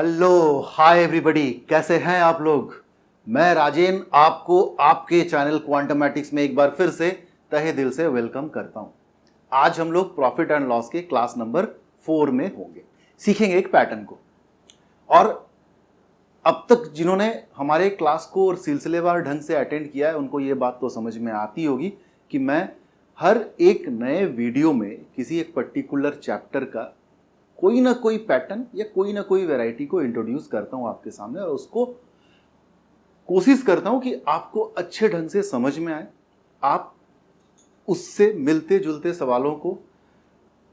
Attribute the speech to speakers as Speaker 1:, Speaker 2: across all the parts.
Speaker 1: Hello hi everybody, कैसे हैं आप लोग। मैं राजेन आपको आपके चैनल क्वांटमेटिक्स में एक बार फिर से तहे दिल से वेलकम करता हूं। आज हम लोग प्रॉफिट एंड लॉस के क्लास नंबर 4 में होंगे, सीखेंगे एक पैटर्न को। और अब तक जिन्होंने हमारे क्लास को और सिलसिलेवार ढंग से अटेंड किया है उनको ये बात तो समझ में आती होगी कि मैं हर एक नए वीडियो में किसी एक पर्टिकुलर चैप्टर का कोई ना कोई पैटर्न या कोई ना कोई वैरायटी को इंट्रोड्यूस करता हूं आपके सामने, और उसको कोशिश करता हूं कि आपको अच्छे ढंग से समझ में आए, आप उससे मिलते जुलते सवालों को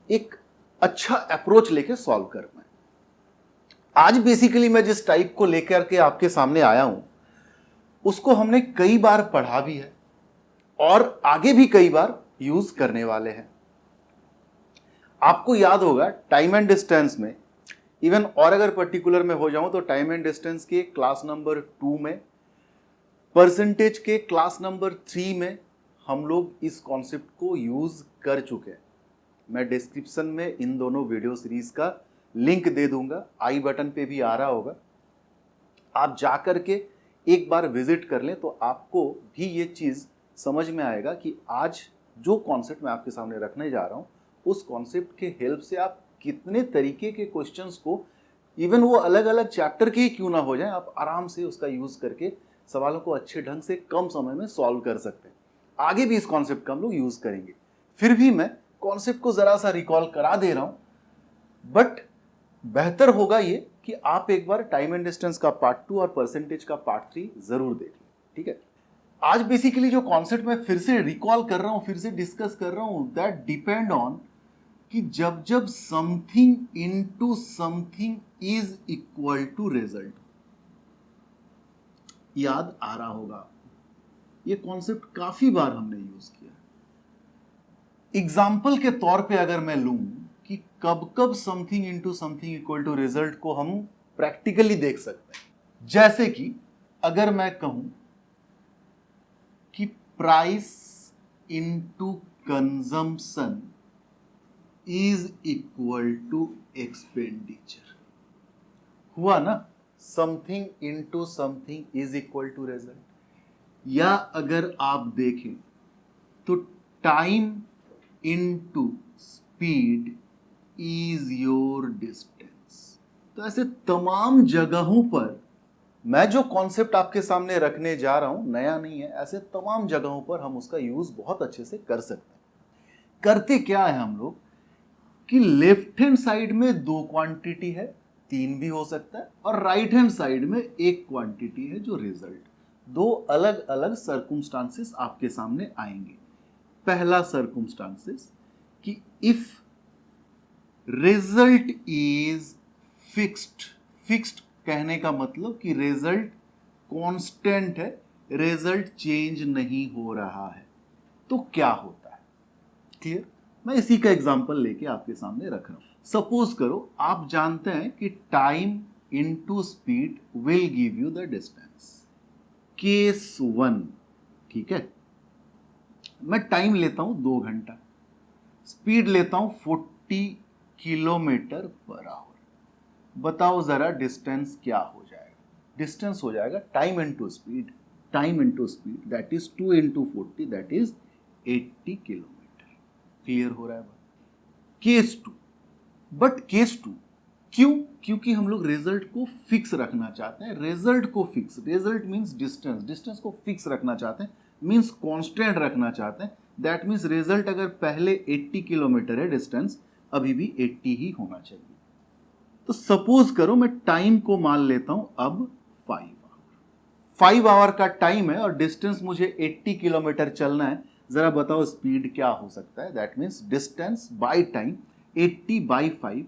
Speaker 1: एक अच्छा अप्रोच लेके सॉल्व कर पाए। आज बेसिकली मैं जिस टाइप को लेकर के आपके सामने आया हूं उसको हमने कई बार पढ़ा भी है और आगे भी कई बार यूज करने वाले हैं। आपको याद होगा टाइम एंड डिस्टेंस में, इवन और अगर पर्टिकुलर में हो जाऊं तो टाइम एंड डिस्टेंस के क्लास नंबर 2 में, परसेंटेज के क्लास नंबर 3 में हम लोग इस कॉन्सेप्ट को यूज कर चुके हैं। मैं डिस्क्रिप्शन में इन दोनों वीडियो सीरीज का लिंक दे दूंगा, आई बटन पे भी आ रहा होगा, आप जाकर के एक बार विजिट कर लें तो आपको भी ये चीज समझ में आएगा कि आज जो कॉन्सेप्ट मैं आपके सामने रखने जा रहा हूं उस कॉन्सेप्ट के हेल्प से आप कितने तरीके के क्वेश्चंस को, इवन वो अलग अलग चैप्टर के ही क्यों ना हो जाए, आप आराम से उसका यूज करके सवालों को अच्छे ढंग से कम समय में सॉल्व कर सकते हैं। आगे भी इस कॉन्सेप्ट का हम लोग यूज करेंगे। फिर भी मैं कॉन्सेप्ट को जरा सा रिकॉल करा दे रहा हूं, बट बेहतर होगा ये कि आप एक बार टाइम एंड डिस्टेंस का पार्ट 2 और परसेंटेज का पार्ट 3 जरूर देख लें, ठीक है। आज बेसिकली जो कॉन्सेप्ट मैं फिर से रिकॉल कर रहा हूं, फिर से डिस्कस कर रहा हूं, दैट डिपेंड ऑन कि जब जब something into something is equal to result. याद आ रहा होगा, ये कॉन्सेप्ट काफी बार हमने यूज किया। एग्जाम्पल के तौर पे अगर मैं लूं कि कब कब something into something equal to result को हम प्रैक्टिकली देख सकते हैं, जैसे कि अगर मैं कहूं कि price into consumption is equal to expenditure, हुआ ना, something into something is equal to result. या अगर आप देखें तो time into speed is your distance. तो ऐसे तमाम जगहों पर मैं जो कॉन्सेप्ट आपके सामने रखने जा रहा हूं नया नहीं है, ऐसे तमाम जगहों पर हम उसका यूज बहुत अच्छे से कर सकते हैं। करते क्या है हम लोग कि लेफ्ट हैंड साइड में 2 क्वांटिटी है, 3 भी हो सकता है, और राइट हैंड साइड में 1 क्वांटिटी है जो रिजल्ट। 2 अलग अलग सर्कुमस्टांसेस आपके सामने आएंगे। पहला सर्कुमस्टांसेस कि if result is fixed, fixed कहने का मतलब कि रिजल्ट कांस्टेंट है, रिजल्ट चेंज नहीं हो रहा है, तो क्या होता है। क्लियर? मैं इसी का एग्जांपल लेके आपके सामने रख रहा हूं। सपोज करो आप जानते हैं कि time into speed will give you the distance. Case 1, ठीक है, मैं टाइम लेता हूं 2 घंटा, स्पीड लेता हूं 40 किलोमीटर पर आवर। बताओ जरा डिस्टेंस क्या हो जाएगा। डिस्टेंस हो जाएगा time into speed, time into speed that is 2 into 40 that is 80 kilometre. Clear हो रहा है बात। केस 2, बट केस 2 क्यों? क्योंकि हम लोग रिजल्ट को फिक्स रखना चाहते हैं। रिजल्ट को fix, result means distance, distance को फिक्स रखना चाहते हैं, मींस कांस्टेंट रखना चाहते हैं। दैट मींस रिजल्ट अगर पहले 80 किलोमीटर है डिस्टेंस, अभी भी 80 ही होना चाहिए। तो सपोज करो मैं टाइम को मान लेता हूं अब 5 आवर। 5 आवर का टाइम है और डिस्टेंस मुझे 80 किलोमीटर चलना है। जरा बताओ स्पीड क्या हो सकता है। That means distance by time 80 by 5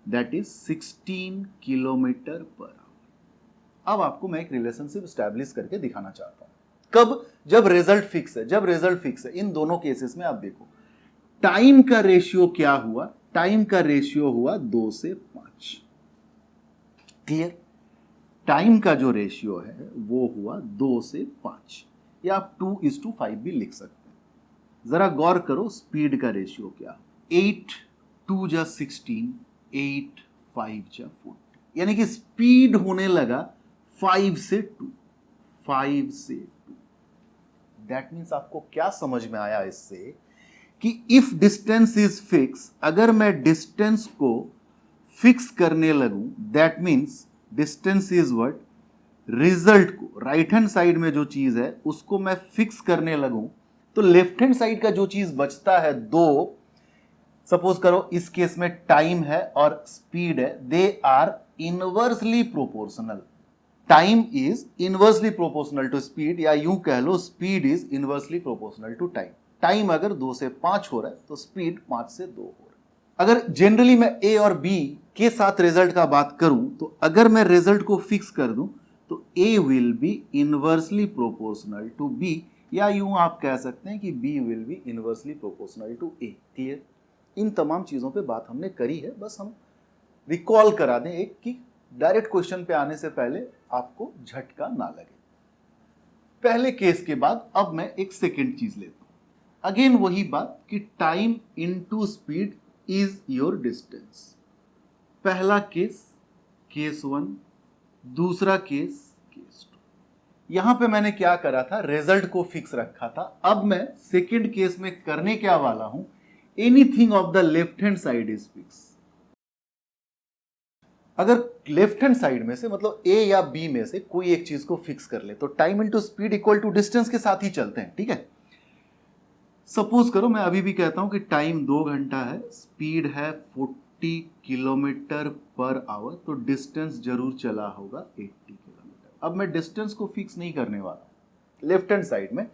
Speaker 1: that is 16 kilometre per our. अब आपको मैं एक रिलेशनशिप स्टैब्लिश करके दिखाना चाहता हूं। कब? जब रिजल्ट फिक्स है। जब रिजल्ट फिक्स है इन दोनों केसेस में आप देखो टाइम का रेशियो क्या हुआ। टाइम का रेशियो हुआ 2 से 5। क्लियर? टाइम का जो रेशियो है वो हुआ 2 से 5, या आप 2:5 भी लिख सकते हैं। जरा गौर करो स्पीड का रेशियो क्या। 8 2 जा 16, 8 5 जा 40। यानी कि स्पीड होने लगा 5 से 2, 5 से 2। दैट मीन्स आपको क्या समझ में आया इससे कि इफ डिस्टेंस इज फिक्स, अगर मैं डिस्टेंस को फिक्स करने लगूं, that means distance is what, result को राइट हैंड साइड में जो चीज है उसको मैं फिक्स करने लगूं, तो लेफ्ट हैंड साइड का जो चीज बचता है दो, सपोज करो इस केस में टाइम है और स्पीड है, they are inversely proportional. Time is inversely proportional to speed, या यूं कह लो speed is inversely proportional to time. Time अगर 2 से 5 हो रहा है तो स्पीड 5 से 2 हो रहा है। अगर जनरली मैं ए और बी के साथ रिजल्ट का बात करूं, तो अगर मैं रिजल्ट को फिक्स कर दूं तो A will be inversely proportional to B, या यूं आप कह सकते हैं कि B will be inversely proportional to A. Clear? इन तमाम चीजों पे बात हमने करी है, बस हम रिकॉल करा दें एक कि डायरेक्ट क्वेश्चन पे आने से पहले आपको झटका ना लगे। पहले केस के बाद अब मैं एक सेकेंड चीज लेता हूं। अगेन वही बात कि time into speed is your distance. पहला केस, केस 1, दूसरा केस, केस 2। यहां पे मैंने क्या करा था, रिजल्ट को फिक्स रखा था। अब मैं सेकेंड केस में करने क्या वाला हूं, anything of the left hand side is fix. अगर लेफ्ट हैंड साइड में से मतलब ए या बी में से कोई एक चीज को फिक्स कर ले, तो time into speed equal to distance के साथ ही चलते हैं। ठीक है, सपोज करो मैं अभी भी कहता हूं कि टाइम 2 घंटा है, स्पीड है 40 किलोमीटर पर आवर, तो डिस्टेंस जरूर चला होगा 80 किलोमीटर। अब मैं डिस्टेंस को फिक्स नहीं करने वाला, लेफ्ट हैंड साइड में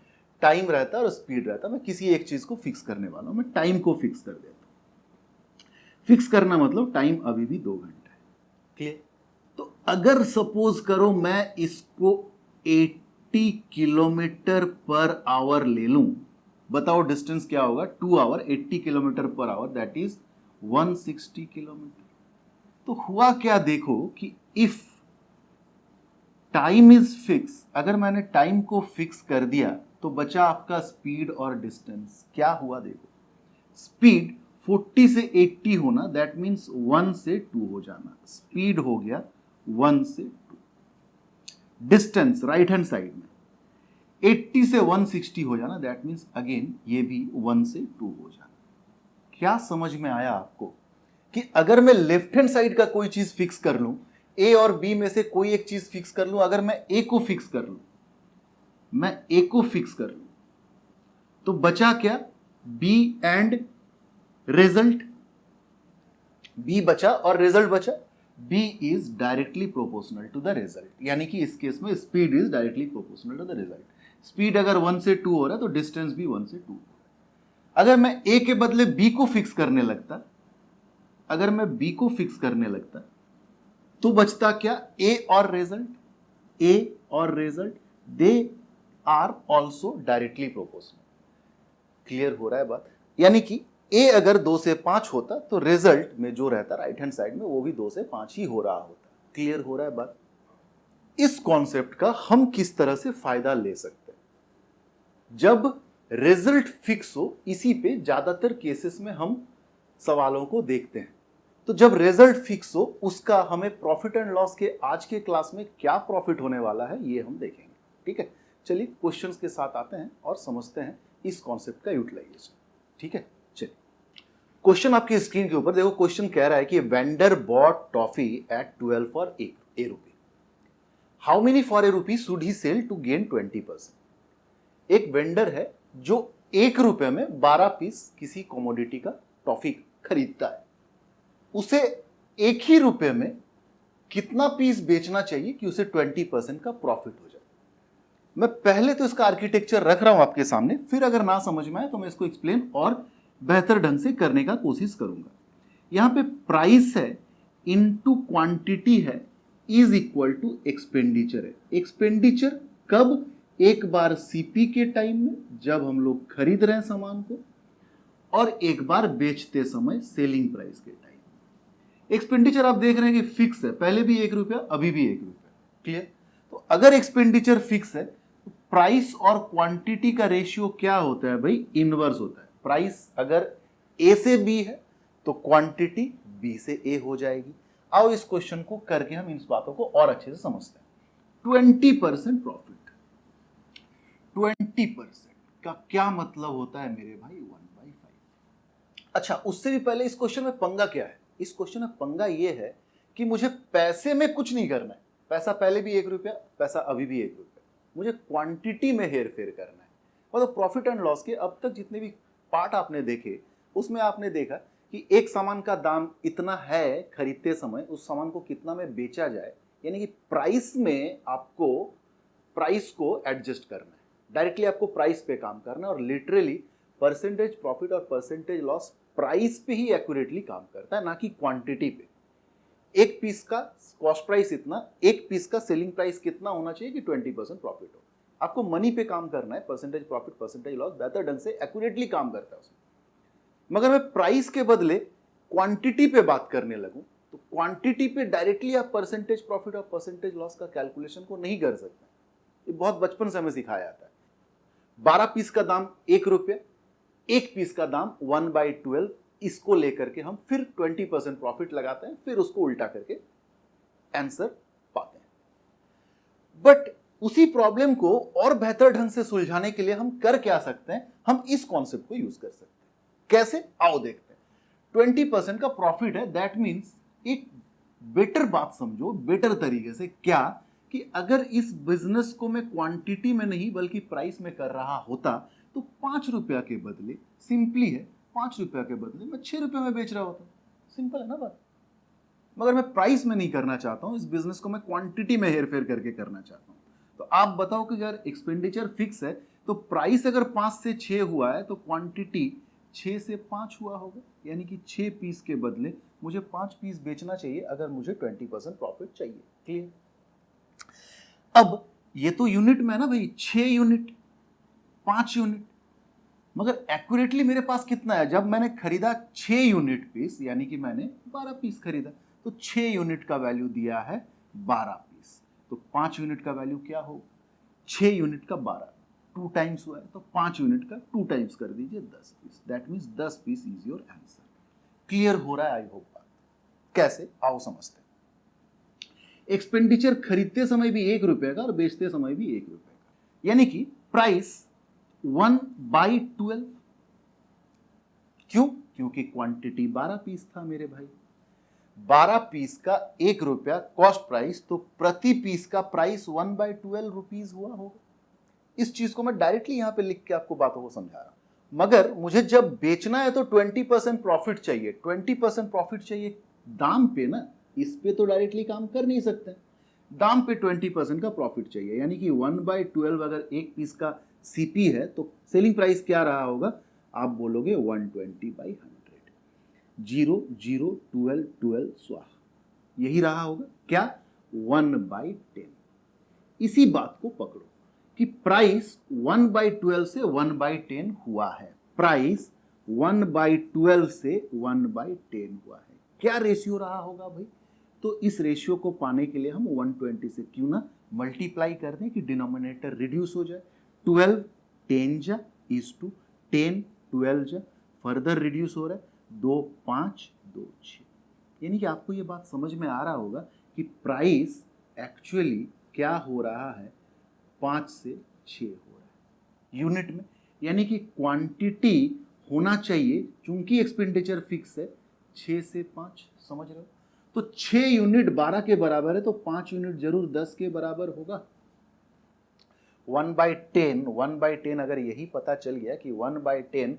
Speaker 1: टाइम रहता है और स्पीड रहता है, मैं किसी एक चीज को फिक्स करने वाला हूं, मैं टाइम को फिक्स कर देता हूं। फिक्स करना मतलब टाइम अभी भी 2 घंटा है। क्लियर? तो अगर सपोज करो मैं इसको 80 किलोमीटर पर आवर ले लूं, बताओ डिस्टेंस क्या होगा, 2 hour 80 kilometre per hour, that is 160 kilometre. तो हुआ क्या देखो कि इफ टाइम इज फिक्स, अगर मैंने टाइम को फिक्स कर दिया तो बचा आपका स्पीड और डिस्टेंस। क्या हुआ देखो, स्पीड 40 से 80 होना, दैट मीन्स 1 से 2 हो जाना, स्पीड हो गया 1 से 2। डिस्टेंस राइट हैंड साइड में 80 से 160 हो जाना, दैट मीन्स अगेन ये भी 1 से 2 हो जाना। क्या समझ में आया आपको कि अगर मैं लेफ्ट हैंड साइड का कोई चीज फिक्स कर लूं, ए और बी में से कोई एक चीज फिक्स कर लूं, अगर मैं ए को फिक्स कर लूं, मैं ए को फिक्स कर लूं, तो बचा क्या, बी एंड रिजल्ट। बी बचा और रिजल्ट बचा। B is directly proportional to the result, यानी कि इस केस में speed is directly proportional to the result. Speed अगर 1 से 2 हो रहा है तो डिस्टेंस भी 1 से 2 हो रहा है। अगर मैं ए के बदले बी को फिक्स करने लगता, अगर मैं बी को फिक्स करने लगता, तो बचता क्या, ए और रिजल्ट। ए और result they are also directly proportional. Clear हो रहा है बात? यानी कि ए अगर 2 से 5 होता तो रिजल्ट में जो रहता राइट हैंड साइड में वो भी 2 से 5 ही हो रहा होता। क्लियर हो रहा है बात? इस कॉन्सेप्ट का हम किस तरह से फायदा ले सकते हैं, जब रिजल्ट फिक्स हो, इसी पे ज्यादातर केसेस में हम सवालों को देखते हैं। तो जब रिजल्ट फिक्स हो, उसका हमें प्रॉफिट एंड लॉस के आज के क्लास में क्या प्रॉफिट होने वाला है ये हम देखेंगे। ठीक है, चलिए क्वेश्चंस के साथ आते हैं और समझते हैं इस कॉन्सेप्ट का यूटिलाइजेशन। ठीक है, चलिए क्वेश्चन आपकी स्क्रीन के ऊपर देखो। क्वेश्चन कह रहा है कि vendor bought toffee at 12 for a rupee, how many for a rupee should he sell to gain 20%। एक वेंडर है जो 1 रुपए में 12 पीस किसी कमोडिटी का टॉफी खरीदता है, उसे 1 ही रुपए में कितना पीस बेचना चाहिए कि उसे 20% का प्रॉफिट हो जाए। मैं पहले तो इसका आर्किटेक्चर रख रहा हूं आपके सामने, फिर अगर ना समझ में आए तो मैं इसको एक्सप्लेन और बेहतर ढंग से करने का कोशिश करूंगा। यहां पे प्राइस है इनटू क्वांटिटी है इज इक्वल टू एक्सपेंडिचर है। एक्सपेंडिचर कब, एक बार सीपी के टाइम में जब हम लोग खरीद रहे हैं सामान को, और एक बार बेचते समय सेलिंग प्राइस के टाइम। एक्सपेंडिचर आप देख रहे हैं कि फिक्स है, पहले भी 1 रुपया, अभी भी 1 रुपया। क्लियर? तो अगर एक्सपेंडिचर फिक्स है तो प्राइस और क्वांटिटी का रेशियो क्या होता है भाई, इनवर्स होता है। प्राइस अगर ए से बी है तो क्वांटिटी बी से ए हो जाएगी। आओ इस क्वेश्चन को करके हम इन बातों को और अच्छे से समझते हैं। 20% प्रॉफिट, 20% का क्या मतलब होता है मेरे भाई? 1/5। अच्छा, उससे भी पहले इस क्वेश्चन में पंगा क्या है? इस क्वेश्चन में पंगा ये है कि मुझे पैसे में कुछ नहीं करना है। पैसा पहले भी 1 रुपया, पैसा अभी भी 1 रुपया, मुझे क्वांटिटी में हेर फेर करना है। मतलब प्रॉफिट एंड लॉस के अब तक जितने भी पार्ट आपने देखे, उसमें आपने देखा कि एक सामान का दाम इतना है खरीदते समय, उस सामान को कितना में बेचा जाए, यानी कि प्राइस में आपको प्राइस को एडजस्ट करना है। डायरेक्टली आपको प्राइस पे काम करना है और लिटरली परसेंटेज प्रॉफिट और परसेंटेज लॉस प्राइस पे ही एक्यूरेटली काम करता है, ना कि क्वांटिटी पे। एक पीस का कॉस्ट प्राइस इतना, एक पीस का सेलिंग प्राइस कितना होना चाहिए कि 20% प्रॉफिट हो। आपको मनी पे काम करना है, परसेंटेज प्रॉफिट परसेंटेज लॉस बेहतर ढंग से एक्यूरेटली काम करता है उसमें। मगर मैं प्राइस के बदले क्वांटिटी पे बात करने लगूं तो क्वांटिटी पे डायरेक्टली आप परसेंटेज प्रॉफिट और परसेंटेज लॉस का कैलकुलेशन को नहीं कर सकते। ये बहुत बचपन से हमें सिखाया जाता है। 12 पीस का दाम 1 रुपया, एक पीस का दाम 1/12, इसको लेकर के हम फिर 20% प्रॉफिट लगाते हैं, फिर उसको उल्टा करके आंसर पाते हैं। बट उसी प्रॉब्लम को और बेहतर ढंग से सुलझाने के लिए हम कर क्या सकते हैं? हम इस कॉन्सेप्ट को यूज कर सकते हैं। कैसे? आओ देखते हैं। 20% का प्रॉफिट है, दैट मीन्स एक बेटर बात समझो, बेटर तरीके से क्या कि अगर इस बिजनेस को मैं क्वांटिटी में नहीं बल्कि प्राइस में कर रहा होता तो 5 रुपया के बदले, सिंपली है, 5 रुपया के बदले मैं 6 रुपये में बेच रहा होता। सिंपल है ना बात। मगर मैं प्राइस में नहीं करना चाहता हूं, इस बिजनेस को मैं क्वांटिटी में हेरफेर करके करना चाहता हूं। तो आप बताओ कि अगर एक्सपेंडिचर फिक्स है तो प्राइस अगर 5 से 6 हुआ है तो क्वांटिटी 6 से 5 हुआ होगा, यानी कि 6 पीस के बदले मुझे 5 पीस बेचना चाहिए अगर मुझे 20% प्रॉफिट चाहिए। क्लियर? अब ये तो यूनिट में है ना भाई, 6 यूनिट, 5 यूनिट, मगर एक्यूरेटली मेरे पास कितना है? जब मैंने खरीदा 6 यूनिट पीस, यानी कि मैंने 12 पीस खरीदा, तो 6 यूनिट का वैल्यू दिया है 12 पीस, तो 5 यूनिट का वैल्यू क्या हो? 6 यूनिट का 12, 2 टाइम्स हुआ है, तो 5 यूनिट का 2 टाइम्स कर दीजिए 10 piece. That means 10 piece is your answer. Clear हो रहा है? आई होप बात। कैसे? आओ समझते हैं। एक्सपेंडिचर खरीदते समय भी 1 रुपए का और बेचते समय भी 1 रुपए का, यानी कि प्राइस 1/12। क्यों? क्योंकि क्वांटिटी 12 पीस था मेरे भाई। 12 पीस का 1 रुपया कॉस्ट प्राइस, तो प्रति पीस का प्राइस 1/12 रुपीज हुआ होगा। इस चीज को मैं डायरेक्टली यहां पे लिख के आपको बातों को समझा रहा हूं। मगर मुझे जब बेचना है तो 20% प्रॉफिट चाहिए। 20% प्रॉफिट चाहिए दाम पे ना, इस पे तो डायरेक्टली काम कर नहीं सकते। दाम पे 20% का प्रॉफिट चाहिए, यानी कि 1/12 अगर एक पीस का सीपी है तो सेलिंग प्राइस क्या रहा होगा? आप बोलोगे 120/100, 0 0 12 12 स्वाहा, यही रहा होगा। क्या? 1/10। इसी बात को पकड़ो कि प्राइस 1/12 से 1/10 हुआ है। प्राइस 1/12 से 1/10 हुआ है। क्या रेशियो रहा होगा भाई? तो इस रेशियो को पाने के लिए हम 120 से क्यों ना मल्टीप्लाई कर दें कि डिनोमिनेटर रिड्यूस हो जाए। 12 10 जा इज टू 10 12 जा, फर्दर रिड्यूस हो रहा है, 2 5 2 6, यानी कि आपको ये बात समझ में आ रहा होगा कि प्राइस एक्चुअली क्या हो रहा है? 5 से 6 हो रहा है यूनिट में, यानी कि क्वांटिटी होना चाहिए, चूंकि एक्सपेंडिचर फिक्स है, 6 से 5। समझ रहे हो? तो 6 यूनिट 12 के बराबर है तो 5 यूनिट जरूर 10 के बराबर होगा। 1/10 अगर यही पता चल गया कि 1/10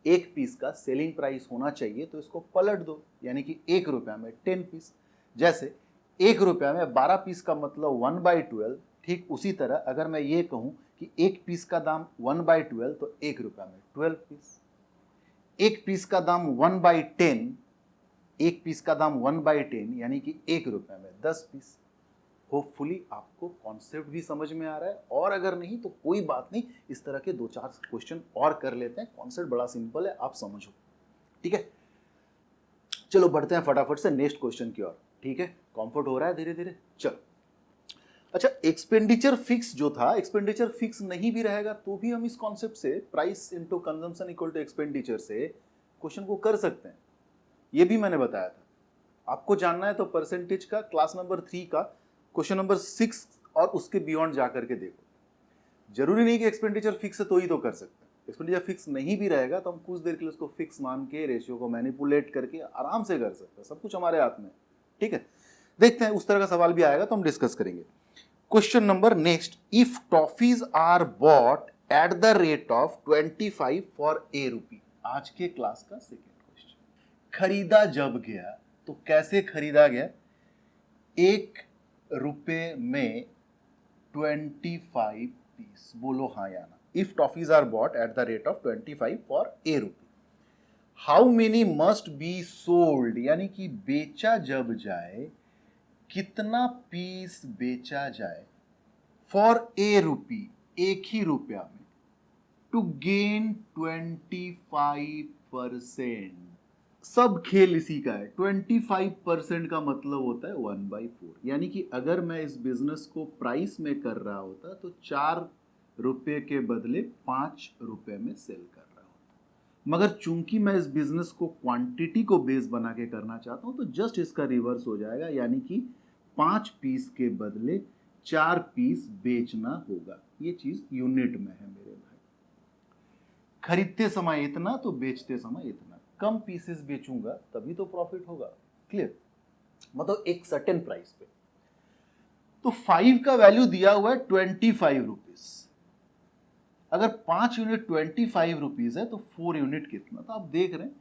Speaker 1: एक पीस का सेलिंग प्राइस होना चाहिए तो इसको पलट दो, यानी कि 1 रुपया में 10 पीस। जैसे 1 रुपया में 12 पीस का मतलब 1/12, ठीक उसी तरह अगर मैं ये कहूं कि एक पीस का दाम 1/12 तो 1 रुपया में 12 पीस। एक पीस का दाम 1/10, एक पीस का दाम 1/10 यानी कि 1 रुपया में 10 पीस। होपफुली आपको कॉन्सेप्ट भी समझ में आ रहा है, और अगर नहीं तो कोई बात नहीं, इस तरह के 2-4 क्वेश्चन और कर लेते हैं। कॉन्सेप्ट बड़ा सिंपल है, आप समझो। ठीक है, चलो बढ़ते हैं फटाफट से नेक्स्ट क्वेश्चन की ओर। ठीक है, कंफर्ट हो रहा है धीरे धीरे। चलो, अच्छा, एक्सपेंडिचर फिक्स जो था, एक्सपेंडिचर फिक्स नहीं भी रहेगा तो भी हम इस कॉन्सेप्ट से, price into consumption equal to expenditure से क्वेश्चन को कर सकते हैं। ये भी मैंने बताया था। आपको जानना है तो परसेंटेज का क्लास नंबर 3 का क्वेश्चन नंबर 6 और उसके बियॉन्ड जा करके देखो। जरूरी नहीं कि एक्सपेंडिचर फिक्स है तो ही तो कर सकते हैं। एक्सपेंडिचर फिक्स नहीं भी रहेगा तो हम कुछ देर के लिए उसको फिक्स मान के रेशियो को मैनिपुलेट करके आराम से कर सकते हैं। सब कुछ हमारे हाथ में है। ठीक है, देखते हैं उस तरह का सवाल भी आएगा तो हम डिस्कस करेंगे। Question number next, if toffees are bought at the rate of 25 for a rupee. आज के क्लास का सेकेंड क्वेश्चन, खरीदा जब गया तो कैसे खरीदा गया? 1 रुपए में 25 पीस। बोलो हाँ या ना। If toffees are bought at the rate of 25 for a rupee, how many must be sold, यानी कि बेचा जब जाए कितना पीस बेचा जाए फॉर ए रूपी, एक ही रुपया में, टू गेन 25%। सब खेल इसी का है। 25% का मतलब होता है 1/4, यानी कि अगर मैं इस बिजनेस को प्राइस में कर रहा होता तो 4 रुपए के बदले 5 रुपए में सेल कर रहा होता। मगर चूंकि मैं इस बिजनेस को क्वांटिटी को बेस बना के करना चाहता हूं तो जस्ट इसका रिवर्स हो जाएगा, यानी कि 5 पीस के बदले 4 पीस बेचना होगा। ये चीज यूनिट में है मेरे भाई। खरीदते समय इतना तो बेचते समय इतना, कम पीसेस बेचूंगा तभी तो प्रॉफिट होगा। क्लियर? मतलब एक सर्टेन प्राइस पे। तो 5 का वैल्यू दिया हुआ है 25 रुपीज। अगर 5 यूनिट 25 रुपीज है तो 4 यूनिट कितना? तो आप देख रहे हैं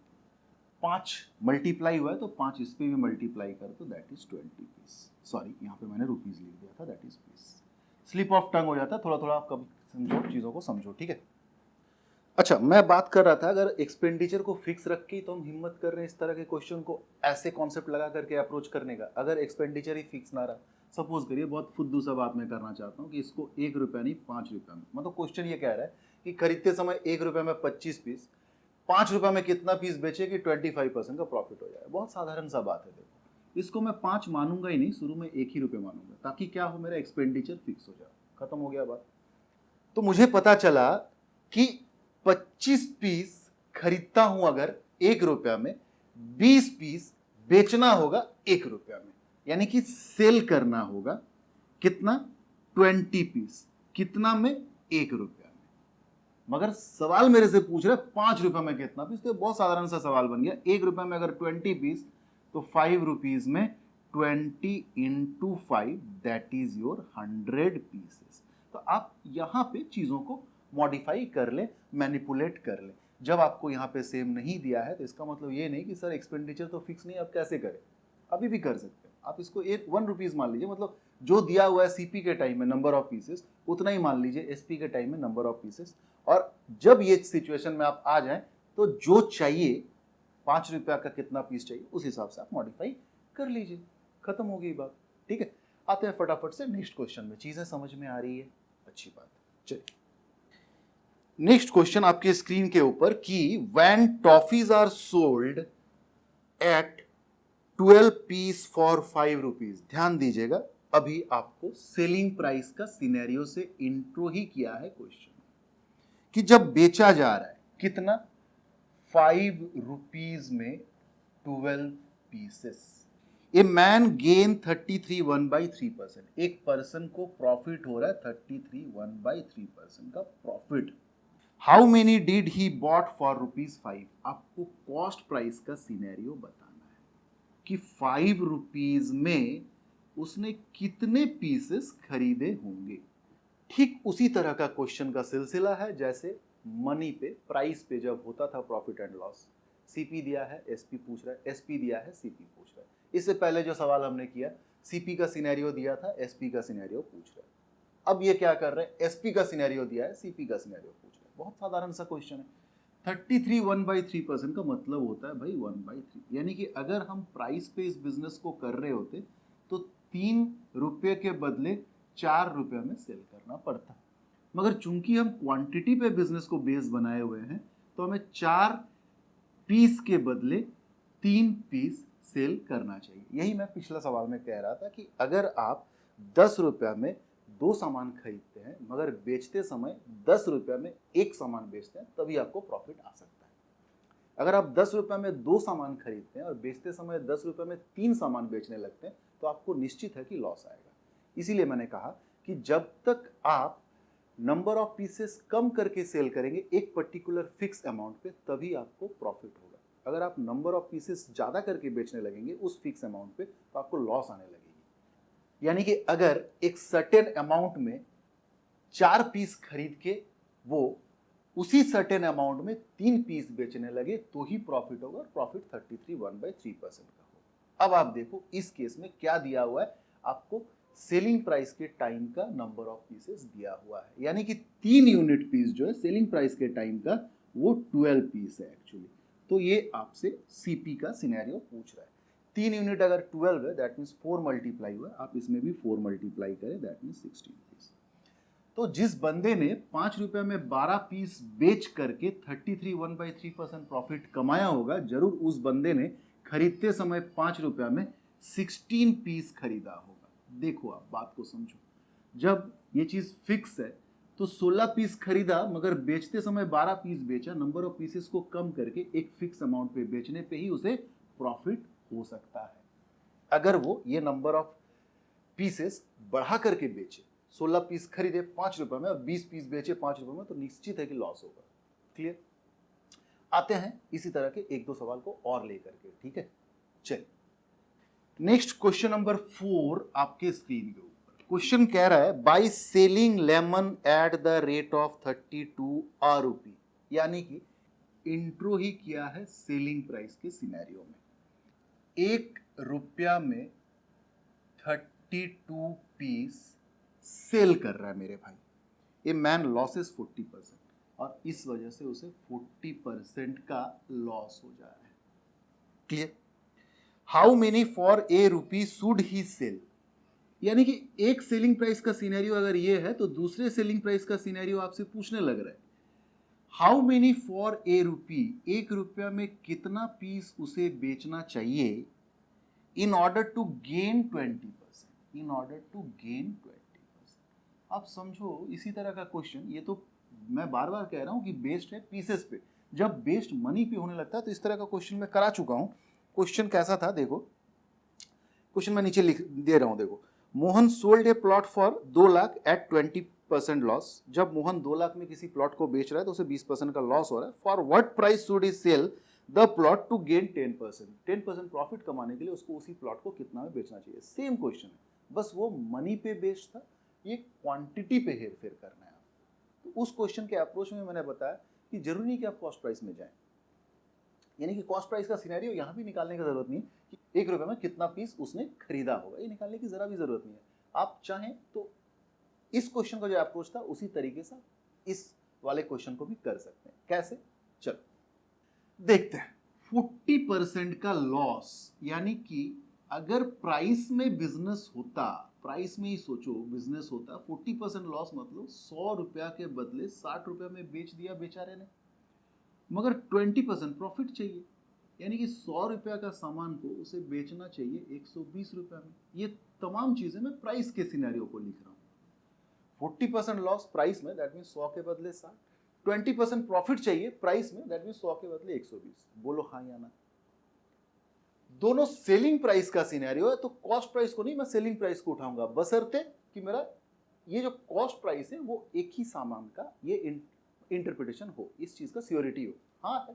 Speaker 1: 5 मल्टीप्लाई हुआ है तो 5 इस पे भी मल्टीप्लाई कर तो दैट इज 20 पीस। सॉरी, यहां पे मैंने रुपीज लिख दिया था, that is peace. Slip of tongue हो जाता है, थोड़ा थोड़ा आप कभी समझो, चीजों को समझो। ठीक है, अच्छा मैं बात कर रहा था अगर एक्सपेंडिचर को फिक्स रख के तो हम हिम्मत कर रहे हैं इस तरह के क्वेश्चन को ऐसे कॉन्सेप्ट लगा करके अप्रोच करने का। अगर एक्सपेंडिचर ही फिक्स ना रहा, सपोज करिए बहुत फुद्दू सा बात मैं करना चाहता हूँ कि इसको 1 रुपया नहीं 5 रुपया में, मतलब क्वेश्चन ये कह रहा है कि खरीदते समय 1 रुपये में 25 पीस, 5 रुपये में कितना पीस बेचे कि 25% का प्रॉफिट हो जाए। बहुत साधारण सा बात है। देखो इसको मैं 5 मानूंगा ही नहीं, शुरू में 1 ही रुपये मानूंगा ताकि क्या हो, मेरा एक्सपेंडिचर फिक्स हो जाए। खत्म हो गया बात। तो मुझे पता चला कि 25 पीस खरीदता हूं अगर 1 रुपया में, 20 पीस बेचना होगा 1 रुपया में, यानी कि सेल करना होगा कितना? 20 पीस। कितना में? 1 रुपया में। मगर सवाल मेरे से पूछ रहा है 5 रुपया में कितना पीस। तो बहुत साधारण सा सवाल बन गया। 1 रुपया में अगर 20 पीस तो 5 रुपीज में 20 into 5 that is your 100 pieces. तो आप यहां पे चीजों को मॉडिफाई कर ले, मैनिपुलेट कर ले। जब आपको यहाँ पे सेम नहीं दिया है तो इसका मतलब ये नहीं कि सर एक्सपेंडिचर तो फिक्स नहीं, आप कैसे करें? अभी भी कर सकते हैं आप। इसको 1 रुपीज मान लीजिए, मतलब जो दिया हुआ है सीपी के टाइम में नंबर ऑफ पीसेस उतना ही मान लीजिए एसपी के टाइम में नंबर ऑफ पीसेस। और जब ये सिचुएशन में आप आ जाए तो जो चाहिए 5 रुपया का कितना पीस चाहिए उस हिसाब से आप मॉडिफाई कर लीजिए। खत्म हो गई बात। ठीक है, आते हैं फटाफट से नेक्स्ट क्वेश्चन में। चीजें समझ में आ रही है? अच्छी बात। चलिए नेक्स्ट क्वेश्चन आपके स्क्रीन के ऊपर कि when toffees are sold at 12 piece for 5 rupees. ध्यान दीजिएगा, अभी आपको सेलिंग प्राइस का सिनेरियो से इंट्रो ही किया है क्वेश्चन कि जब बेचा जा रहा है कितना? 5 रुपीज में 12 पीसेस। A man gain 33 1/3%। एक पर्सन को प्रॉफिट हो रहा है 33 1/3% का profit. How many did he bought for ₹5। आपको कॉस्ट प्राइस का सिनेरियो बताना है कि 5 रुपीज में उसने कितने पीसेस खरीदे होंगे। ठीक उसी तरह का क्वेश्चन का सिलसिला है जैसे मनी पे, प्राइस पे जब होता था प्रॉफिट एंड लॉस। सीपी दिया है, एसपी पूछ रहा है, एसपी दिया है, सीपी पूछ रहा है। इससे पहले जो सवाल हमने किया, सीपी का सिनेरियो दिया था, एसपी का सिनेरियो पूछ रहा है। अब ये क्या कर रहे हैं? एसपी का सिनेरियो दिया है, सीपी का सिनेरियो पूछ रहा है। बहुत साधारण सा क्वेश्चन है। 33 1/3% का मतलब होता है भाई 1/3, यानी कि अगर हम प्राइस पे इस बिजनेस को कर रहे होते तो 3 रुपये के बदले 4 रुपये में सेल करना पड़ता। मगर चूंकि हम क्वांटिटी पे बिजनेस को बेस बनाए हुए हैं तो हमें 4 पीस के बदले 3 पीस सेल करना चाहिए। यही मैं पिछला सवाल में कह रहा था कि अगर आप 10 रुपया में 2 सामान खरीदते हैं मगर बेचते समय 10 रुपया में 1 सामान बेचते हैं तभी आपको प्रॉफिट आ सकता है। अगर आप 10 रुपये में 2 सामान खरीदते हैं और बेचते समय 10 रुपये में 3 सामान बेचने लगते हैं तो आपको निश्चित है कि लॉस आएगा। इसीलिए मैंने कहा कि जब तक आप नंबर ऑफ पीसेस कम करके सेल करेंगे एक पर्टिकुलर फिक्स अमाउंट पे, तभी आपको प्रॉफिट होगा। अगर आप नंबर ऑफ पीसेस ज़्यादा करके बेचने लगेंगे उस फिक्स अमाउंट पे, तो आपको लॉस आने लगेगी। यानी कि अगर एक सर्टेन अमाउंट में 4 पीस खरीद के वो उसी सर्टेन अमाउंट में 3 पीस बेचने लगे तो ही प्रॉफिट होगा, और प्रॉफिट 33 1/3% का होगा। अब आप देखो इस केस में क्या दिया हुआ है, आपको सेलिंग प्राइस के टाइम का नंबर ऑफ पीसेस दिया हुआ है, यानी कि 3 यूनिट पीस जो है सेलिंग प्राइस के टाइम का वो 12 पीस है एक्चुअली। तो ये आपसे सीपी का सिनेरियो पूछ रहा है। 3 यूनिट अगर 12 है दैट मीन्स 4 मल्टीप्लाई हुआ, आप इसमें भी 4 मल्टीप्लाई करें दैट मीन्स 16 पीस। तो जिस बंदे ने 5 रुपए में 12 पीस बेच करके 33 1/3% प्रॉफिट कमाया होगा, जरूर उस बंदे ने खरीदते समय 5 रुपया में 16 पीस खरीदा होगा। देखो आप बात को समझो, जब ये चीज फिक्स है तो 16 पीस खरीदा मगर बेचते समय 12 पीस बेचा, नंबर ऑफ पीसेस को कम करके एक फिक्स अमाउंट पे बेचने पे ही उसे प्रॉफिट हो सकता है। अगर वो ये नंबर ऑफ पीसेस बढ़ा करके बेचे, 16 पीस खरीदे 5 रुपए में और 20 पीस बेचे 5 रुपए में, तो निश्चित है कि लॉस होगा। क्लियर? आते हैं इसी तरह के 1-2 सवाल को और लेकर के, ठीक है? चलिए नेक्स्ट क्वेश्चन नंबर 4 आपके स्क्रीन के ऊपर क्वेश्चन कह रहा है by selling lemon eight the rate of 32 रुपी, यानी कि इंट्रो ही किया है सेलिंग प्राइस के सिनेरियो में। 1 रुपया में 32 पीस सेल कर रहा है मेरे भाई। ए मैन लॉसेस 40% और इस वजह से उसे 40% का लॉस हो जा रहा है। Clear? How many for a rupee should he sell, यानी कि एक सेलिंग प्राइस का सिनेरियो अगर ये है तो दूसरे सेलिंग प्राइस का सिनेरियो आपसे पूछने लग रहा है how many for a rupee, 1 रुपया में कितना पीस उसे बेचना चाहिए in order to gain 20%, in order to gain 20%। आप समझो इसी तरह का क्वेश्चन, ये तो मैं बार बार कह रहा हूं कि बेस्ड है पीसेस पे, जब बेस्ड मनी पे होने लगता है तो इस तरह का क्वेश्चन मैं करा चुका हूं। क्वेश्चन कैसा था देखो, क्वेश्चन मैं नीचे लिख दे रहा हूं, देखो Mohan sold a plot for 2 lakh at 20% loss. जब मोहन 2 लाख में किसी प्लॉट को बेच रहा है तो उसे 20% का लॉस हो रहा है। For what price should he sell the plot to gain 10%, 10% profit कमाने के लिए उसको उसी प्लॉट को कितना में बेचना चाहिए। सेम क्वेश्चन है, बस वो मनी पे बेस्ड था, ये क्वांटिटी पे हेर फेर करना है। तो उस क्वेश्चन के अप्रोच में मैंने बताया कि जरूरी नहीं कि आप कॉस्ट प्राइस में जाएं, यानी कि कॉस्ट प्राइस का सिनेरियो यहां भी निकालने की जरूरत नहीं कि 1 रुपए में कितना पीस उसने खरीदा होगा, ये निकालने की जरा भी जरूरत नहीं है। आप चाहें तो इस क्वेश्चन का जो अप्रोच था उसी तरीके से इस वाले क्वेश्चन को भी कर सकते हैं। कैसे? चलो देखते हैं। 40% का लॉस, यानी कि अगर प्राइस में बिजनेस होता, प्राइस में ही सोचो बिजनेस होता, 40% लॉस मतलब 100 रुपया के बदले 60 रुपया में बेच दिया बेचारे ने, मगर 20% प्रॉफिट चाहिए, यानी कि 100 रुपया का सामान को उसे बेचना चाहिए 120 रुपया में। ये तमाम चीजें मैं प्राइस के सिनेरियो को लिख रहा हूं। 40% लॉस प्राइस में दैट मीन 100 के बदले 60, 20% प्रॉफिट चाहिए प्राइस में दैट मीन 100 के बदले 120। बोलो हाँ या ना? दोनों सेलिंग प्राइस का सिनेरियो है, तो कॉस्ट प्राइस को नहीं, मैं सेलिंग प्राइस को उठाऊंगा, बशर्ते कि मेरा ये जो कॉस्ट प्राइस है वो एक ही सामान का ये इंटरप्रिटेशन हो, इस चीज का सियोरिटी हो। हाँ है,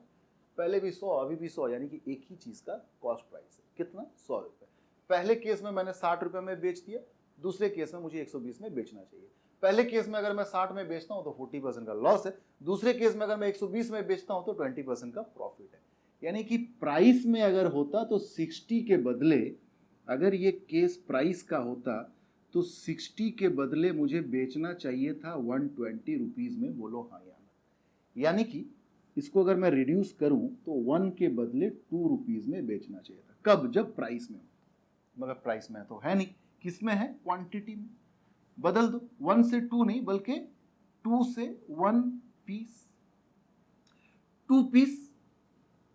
Speaker 1: पहले भी 100 अभी भी 100, यानी कि एक ही चीज का कॉस्ट प्राइस है। कितना? 100 रुपए। पहले केस में मैंने 60 रुपए में बेच दिया, दूसरे केस में मुझे 120 में बेचना चाहिए। पहले केस में अगर मैं 60 में बेचता हूं तो 40% का लॉस है, दूसरे केस में अगर मैं 120 में बेचता हूं तो 20% का प्रॉफिट है। यानी कि प्राइस में अगर होता तो 60 के बदले, अगर ये केस प्राइस का होता तो 60 के बदले मुझे बेचना चाहिए था 120 रुपीज में। बोलो हाँ या ना? यानी कि इसको अगर मैं रिड्यूस करूं तो 1 के बदले 2 रुपीज में बेचना चाहिए था। कब? जब प्राइस में हो। मगर प्राइस में तो है नहीं, किस में है? क्वांटिटी में। बदल दो, 1 से 2 नहीं बल्कि 2 से 1 पीस। 2 पीस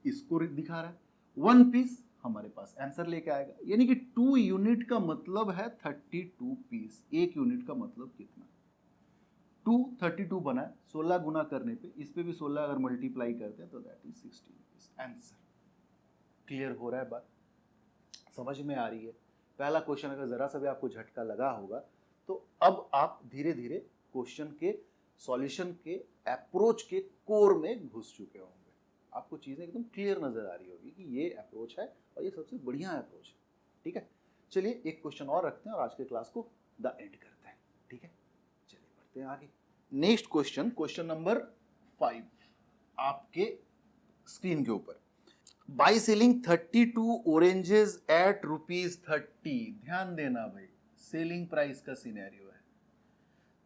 Speaker 1: इसको दिखा रहा है, 1 पीस हमारे पास आंसर लेके आएगा। यानी कि 2 यूनिट का मतलब है 32 पीस। 1 यूनिट का मतलब कितना? 2 32 बना है, 16 गुना करने पे, इस पे भी 16 अगर मल्टीप्लाई करते हैं तो that is 16 piece. Answer. Clear हो रहा है बात, समझ में आ रही है? पहला क्वेश्चन अगर जरा सा भी आपको झटका लगा होगा तो अब आप धीरे धीरे क्वेश्चन के सॉल्यूशन के अप्रोच के कोर में घुस चुके होंगे। आपको चीजें एकदम क्लियर नजर आ रही होगी कि ये अप्रोच है और ये सबसे बढ़िया अप्रोच है। ठीक है, चलिए एक क्वेश्चन और रखते हैं और आज के क्लास को द एंड करते हैं। ठीक है, चलिए बढ़ते हैं आगे। नेक्स्ट क्वेश्चन, क्वेश्चन नंबर 5 आपके स्क्रीन के ऊपर। By selling 32 oranges at ₹30। ध्यान देना भाई, सेलिंग प्राइस का सिनेरियो है।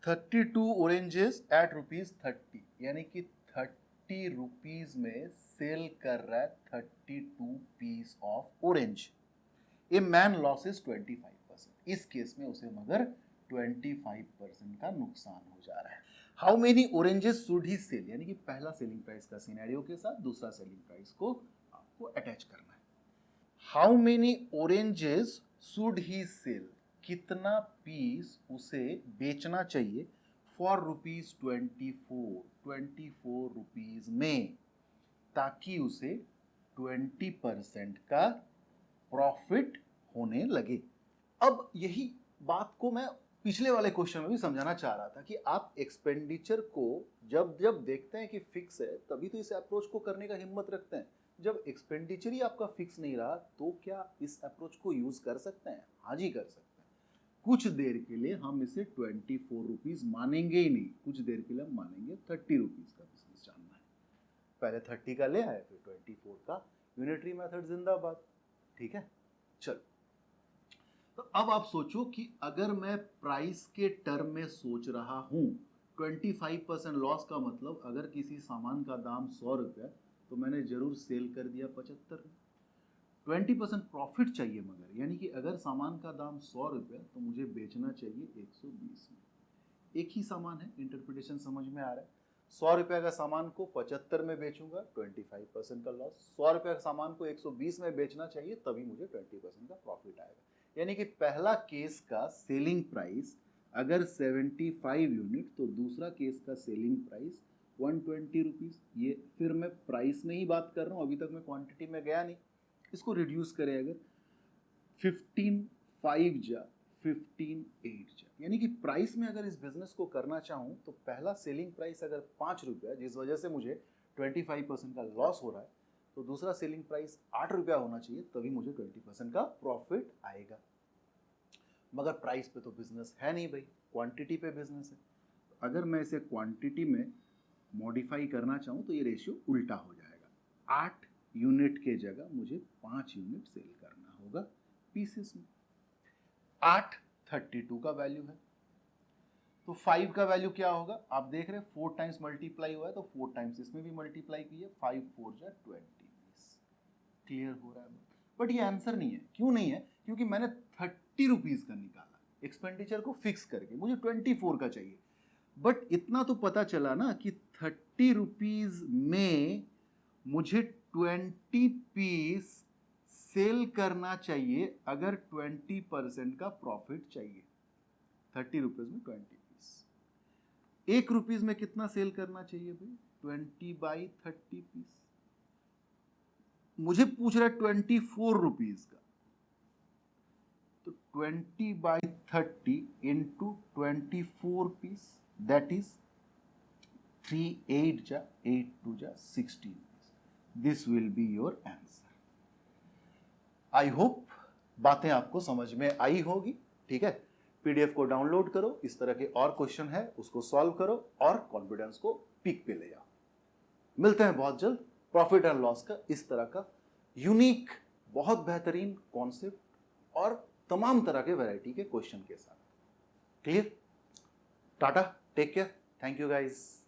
Speaker 1: 32 ऑरेंजेस एट ₹30, यानी कि 30 रुपीज में सेल कर रहा है 32 piece of orange. A man loses 25%। इस केस में उसे मगर 25% का नुकसान हो जा रहा है। How many oranges should he sell, यानी कि पहला सेलिंग प्राइस का सिनेरियो के साथ दूसरा सेलिंग प्राइस को आपको अटैच करना है। How many oranges should he sell, कितना पीस उसे बेचना चाहिए फॉर ₹24 रुपीज में, ताकि उसे 20% का प्रॉफिट होने लगे। अब यही बात को मैं पिछले वाले क्वेश्चन में भी समझाना चाह रहा था कि आप एक्सपेंडिचर को जब जब देखते हैं कि फिक्स है तभी तो इस अप्रोच को करने का हिम्मत रखते हैं। जब एक्सपेंडिचर ही आपका फिक्स नहीं रहा तो क्या इस अप्रोच को यूज कर सकते हैं? हाँ जी कर सकते हैं। कुछ देर के लिए हम इसे 24 रुपीज मानेंगे ही नहीं, कुछ देर के लिए हम मानेंगे 30 रुपीज का बिजनेस जानना है। पहले 30 का ले आए, फिर 24 का। यूनिटरी मेथड जिंदाबाद। ठीक है, चलो तो अब आप सोचो कि अगर मैं प्राइस के टर्म में सोच रहा हूं, 25% लॉस का मतलब अगर किसी सामान का दाम 100 रुपया तो मैंने जरूर सेल कर दिया 75 में। 20% प्रॉफिट चाहिए मगर, यानी कि अगर सामान का दाम 100 रुपया तो मुझे बेचना चाहिए 120 में। एक ही सामान है, इंटरप्रिटेशन समझ में आ रहा है। 100 रुपये का सामान को 75 में बेचूंगा, 25% का लॉस। 100 रुपये का सामान को 120 में बेचना चाहिए, तभी मुझे 20% का प्रॉफिट आएगा। यानी कि पहला केस का सेलिंग प्राइस अगर 75 यूनिट तो दूसरा केस का सेलिंग प्राइस 120 रुपीज। ये फिर मैं प्राइस में ही बात कर रहा हूं, अभी तक मैं क्वांटिटी में गया नहीं। इसको रिड्यूस करें अगर 15 जा 15 यानी कि प्राइस में अगर इस बिजनेस को करना चाहूं तो पहला सेलिंग प्राइस अगर 5 रुपया, जिस वजह से मुझे 25% का लॉस हो रहा है, तो दूसरा सेलिंग प्राइस 8 रुपया होना चाहिए, तभी मुझे 20% का प्रॉफिट आएगा। मगर प्राइस पे तो बिजनेस है नहीं भाई, क्वांटिटी पे बिजनेस है। अगर मैं इसे क्वांटिटी में मॉडिफाई करना चाहूं तो ये रेशियो उल्टा हो जाएगा। 8 यूनिट के जगह मुझे 5 यूनिट सेल करना होगा पीसेस में। 8 32 का वैल्यू है, तो 5 का वैल्यू क्या होगा? आप देख रहे हैं 4 टाइम्स मल्टीप्लाई हुआ है तो 4 टाइम्स इसमें भी मल्टीप्लाई कीजिए। 5 4 जा 20। क्लियर हो रहा है? बट ये आंसर नहीं है। क्यों नहीं है? क्योंकि मैंने 30 रुपीज का निकाला एक्सपेंडिचर को फिक्स करके, मुझे 24 का चाहिए। बट इतना तो पता चला ना कि 30 रुपीज में मुझे 20 पीस सेल करना चाहिए अगर 20% का प्रॉफिट चाहिए। 30 रुपीज में 20 पीस। 1 रुपीज में कितना सेल करना चाहिए भाई? 20/30 पीस। मुझे पूछ रहा है 24 रुपीज का, तो 20/30 इंटू 24 पीस, दैट इज 3 8 जा 8 2 जा 16 piece. This will be your answer. I hope बातें आपको समझ में आई होगी। ठीक है, पीडीएफ को डाउनलोड करो, इस तरह के और क्वेश्चन है उसको सॉल्व करो और कॉन्फिडेंस को पीक पे ले जाओ। मिलते हैं बहुत जल्द प्रॉफिट एंड लॉस का इस तरह का यूनिक, बहुत बेहतरीन कॉन्सेप्ट और तमाम तरह के वैरायटी के क्वेश्चन के साथ। Clear? Tata, take care, thank you guys.